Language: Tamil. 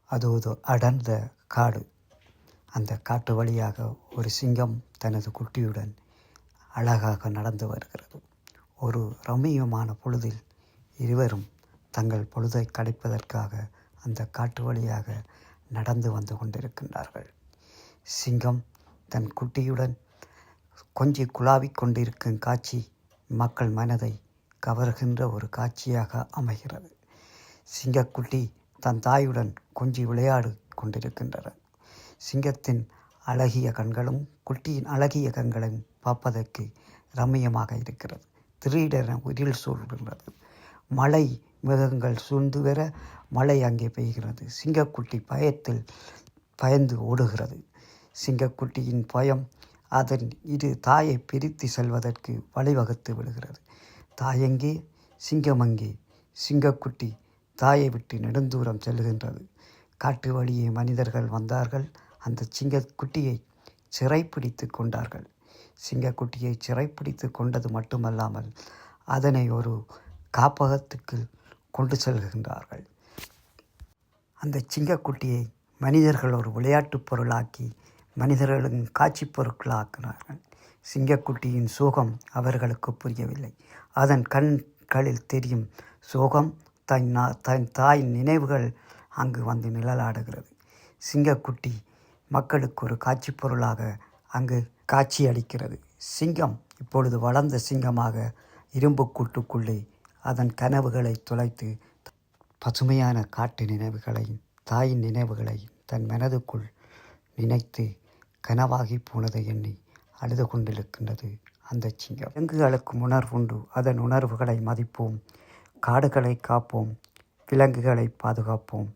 அது ஒரு அடர்ந்த காடு. அந்த காட்டு வழியாக ஒரு சிங்கம் தனது குட்டியுடன் அழகாக நடந்து வருகிறது. ஒரு ரம்மியமான பொழுதில் இருவரும் தங்கள் பொழுதை கழிப்பதற்காக அந்த காட்டு வழியாக நடந்து வந்து கொண்டிருக்கின்றார்கள். சிங்கம் தன் குட்டியுடன் கொஞ்சி குழாவிக் கொண்டிருக்கும் காட்சி மக்கள் மனதை கவர்கின்ற ஒரு காட்சியாக அமைகிறது. சிங்கக்குட்டி தன் தாயுடன் கொஞ்சி விளையாடு கொண்டிருக்கின்றன. சிங்கத்தின் அழகிய கண்களும் குட்டியின் அழகிய கண்களும் பார்ப்பதற்கு ரம்மியமாக இருக்கிறது. திடீரென இருள் சூழ்கின்றது. மழை மிருகங்கள் சூழ்ந்து வர மழை அங்கே பெய்கிறது. சிங்கக்குட்டி பயந்து ஓடுகிறது. சிங்கக்குட்டியின் பயம் அதன் இரு தாயை பிரித்து செல்வதற்கு வழிவகுத்து விடுகிறது. தாயெங்கே சிங்கமங்கே. சிங்கக்குட்டி தாயை விட்டு நெடுந்தூரம் செல்லுகின்றது. காட்டு வழியே மனிதர்கள் வந்தார்கள். அந்த சிங்கக்குட்டியை சிறைப்பிடித்து கொண்டார்கள். சிங்கக்குட்டியை சிறைப்பிடித்து கொண்டது மட்டுமல்லாமல் அதனை ஒரு காப்பகத்துக்கு கொண்டு செல்கின்றார்கள். அந்த சிங்கக்குட்டியை மனிதர்கள் ஒரு விளையாட்டுப் பொருளாக்கி மனிதர்களின் காட்சி பொருட்களாக்கினார்கள். சிங்கக்குட்டியின் சோகம் அவர்களுக்கு புரியவில்லை. அதன் கண்களில் தெரியும் சோகம். தன் தாயின் நினைவுகள் அங்கு வந்து நிழலாடுகிறது. சிங்கக்குட்டி மக்களுக்கு ஒரு காட்சி பொருளாக அங்கு காட்சி அளிக்கிறது. சிங்கம் இப்பொழுது வளர்ந்த சிங்கமாக இரும்பு கூட்டுக்குள்ளே அதன் கனவுகளை தொலைத்து பசுமையான காட்டு நினைவுகளையும் தாயின் நினைவுகளையும் தன் மனதுக்குள் நினைத்து கனவாகி போனதை எண்ணி அழுது கொண்டிருக்கின்றது அந்த சிங்கம். விலங்குகளுக்கும் உணர்வுண்டு. அதன் உணர்வுகளை மதிப்போம். காடுகளை காப்போம். விலங்குகளை பாதுகாப்போம்.